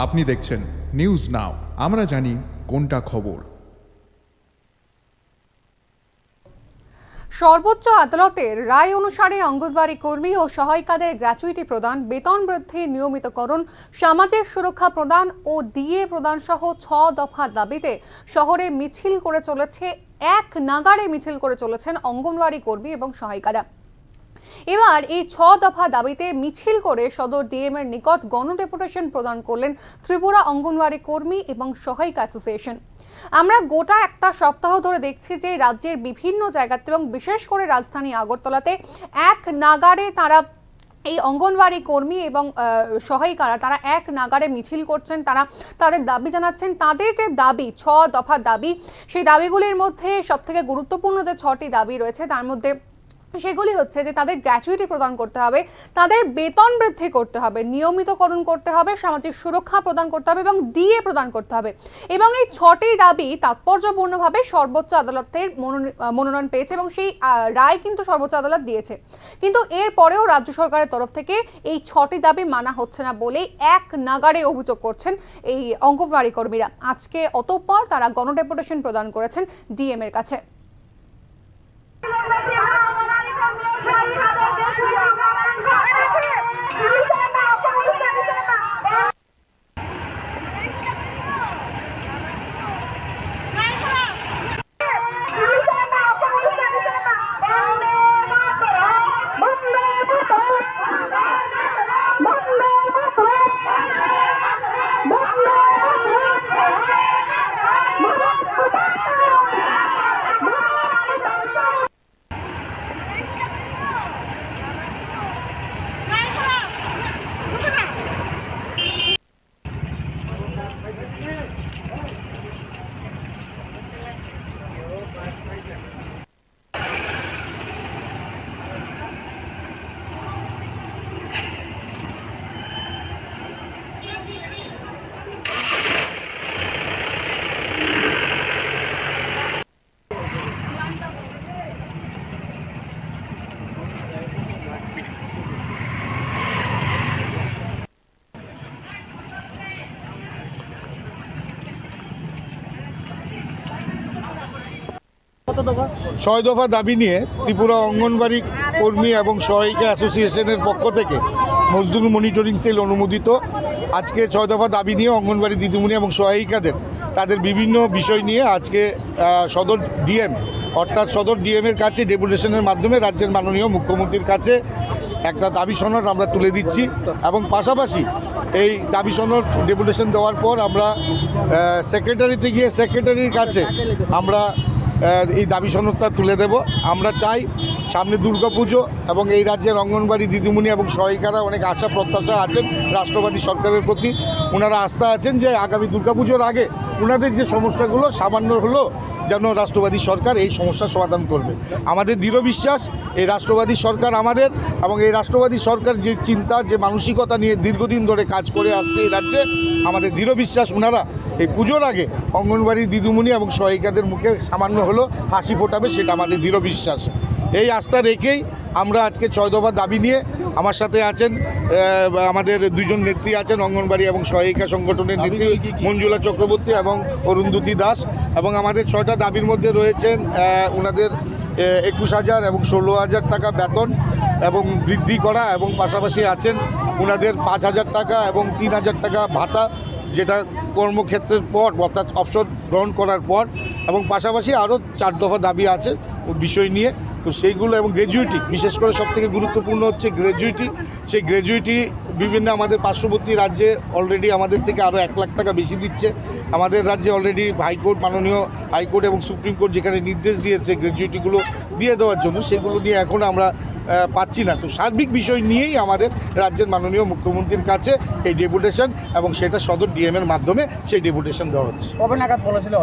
আপনি দেখছেন news now, আমরা জানি কোনটা খবর। সর্বোচ্চ আদালতের রায় অনুসারে অঙ্গনওয়াড়ি কর্মী ও সহায়িকাদের গ্র্যাচুইটি প্রদান, বেতন বৃদ্ধি, নিয়মিতকরণ, সামাজিক সুরক্ষা প্রদান ও ডিএ প্রদান সহ 6 দফা দাবিতে শহরে মিছিল করে চলেছে, এক নাগাড়ে মিছিল করে চলেছেন অঙ্গনওয়াড়ি কর্মী এবং সহায়িকারা। এবার এই 6 দফা দাবিতে মিছিল করে সদর ডিএম এর নিকট গণডেপুটেশন প্রদান করলেন ত্রিপুরা অঙ্গনওয়াড়ি কর্মী এবং সহায়িকা অ্যাসোসিয়েশন। আমরা গোটা একটা সপ্তাহ ধরে দেখছি যে রাজ্যের বিভিন্ন জায়গাতে এবং বিশেষ করে রাজধানী আগরতলাতে এক নাগাড়ে তারা এই অঙ্গনওয়াড়ি কর্মী এবং সহায়িকারা তারা এক নাগাড়ে মিছিল করছেন, তারা তাদের দাবি জানাচ্ছেন। তাদের যে দাবি 6 দফা দাবি, সেই দাবিগুলির মধ্যে সবথেকে গুরুত্বপূর্ণ যে 6টি দাবি রয়েছে তার মধ্যে সেগুলি হচ্ছে যে তাদের গ্র্যাচুইটি প্রদান করতে হবে, তাদের বেতন বৃদ্ধি করতে হবে, নিয়মিতকরণ করতে হবে, সামাজিক সুরক্ষা প্রদান করতে হবে এবং ডিএ প্রদান করতে হবে। এবং এই 6টি দাবি তাৎপর্যপূর্ণভাবে সর্বোচ্চ আদালতের মনোনয়ন পেয়েছে এবং সেই রায় কিন্তু সর্বোচ্চ আদালত দিয়েছে। কিন্তু এর পরেও রাজ্য সরকারের তরফ থেকে এই 6টি দাবি মানা হচ্ছে না বলে এক নাগাড়ে অভিযোগ করছেন এই অঙ্গনওয়াড়ি কর্মীরা। আজকে অতঃপর তারা গণডেপুটেশন প্রদান করেছেন ডিএম এর কাছে। ছয় দফা দাবি নিয়ে ত্রিপুরা অঙ্গনওয়াড়ি কর্মী এবং সহায়িকা অ্যাসোসিয়েশনের পক্ষ থেকে মজদুর মনিটরিং সেল অনুমোদিত আজকে 6 দফা দাবি নিয়ে অঙ্গনওয়াড়ি দিদিমণি এবং সহায়িকাদের তাদের বিভিন্ন বিষয় নিয়ে আজকে সদর ডিএম অর্থাৎ সদর ডিএমের কাছে ডেপুটেশনের মাধ্যমে রাজ্যের মাননীয় মুখ্যমন্ত্রীর কাছে একটা দাবি সনদ আমরা তুলে দিচ্ছি। এবং পাশাপাশি এই দাবি সনদ ডেপুটেশন দেওয়ার পর আমরা সেক্রেটারিতে গিয়ে সেক্রেটারির কাছে আমরা এই দাবি সনদটা তুলে দেব। আমরা চাই সামনে দুর্গাপুজো এবং এই রাজ্যের অঙ্গনওয়াড়ি দিদিমণি এবং সহায়িকারা অনেক আশা প্রত্যাশা আছেন রাষ্ট্রবাদী সরকারের প্রতি। ওনারা আস্থা আছেন যে আগামী দুর্গাপুজোর আগে ওনাদের যে সমস্যাগুলো সামান্য হলেও যেন রাষ্ট্রবাদী সরকার এই সমস্যার সমাধান করবে। আমাদের দৃঢ় বিশ্বাস এই রাষ্ট্রবাদী সরকার আমাদের, এবং এই রাষ্ট্রবাদী সরকার যে চিন্তা যে মানসিকতা নিয়ে দীর্ঘদিন ধরে কাজ করে আসছে এই রাজ্যে, আমাদের দৃঢ় বিশ্বাস ওনারা এই পুজোর আগে অঙ্গনওয়াড়ি দিদিমণি এবং সহায়িকাদের মুখে সামান্য হলেও হাসি ফোটাবে, সেটা আমাদের দৃঢ় বিশ্বাস। এই আস্থা রেখেই আমরা আজকে 6 দফা দাবি নিয়ে, আমার সাথে আছেন আমাদের 2 জন নেত্রী আছেন অঙ্গনওয়াড়ি এবং সহায়িকা সংগঠনের নেত্রী মঞ্জুলা চক্রবর্তী এবং অরুন্ধতী দাস, এবং আমাদের 6টা দাবির মধ্যে রয়েছেন ওনাদের 21,000 এবং 16,000 টাকা বেতন এবং বৃদ্ধি করা, এবং পাশাপাশি আছেন ওনাদের 5,000 টাকা এবং 3,000 টাকা ভাতা, যেটা কর্মক্ষেত্রের পর অর্থাৎ অবসর গ্রহণ করার পর, এবং পাশাপাশি আরও 4 দফা দাবি আছে বিষয় নিয়ে। তো সেইগুলো এবং গ্র্যাজুইটি, বিশেষ করে সবথেকে গুরুত্বপূর্ণ হচ্ছে গ্র্যাজুইটি। সেই গ্র্যাজুইটি বিভিন্ন আমাদের পার্শ্ববর্তী রাজ্যে অলরেডি আমাদের থেকে আরও 1 লাখ টাকা বেশি দিচ্ছে। আমাদের রাজ্যে অলরেডি হাইকোর্ট, মাননীয় হাইকোর্ট এবং সুপ্রিম কোর্ট যেখানে নির্দেশ দিয়েছে গ্র্যাজুইটিগুলো দিয়ে দেওয়ার জন্য, সেগুলো নিয়ে এখন আমরা পাচ্ছি না। তো সার্বিক বিষয় নিয়েই আমাদের রাজ্যের মাননীয় মুখ্যমন্ত্রীর কাছে এই ডেপুটেশন, এবং সেটা সদর ডিএমের মাধ্যমে সেই ডেপুটেশন দেওয়া হচ্ছে। কবে নাগাদ বলেছিল?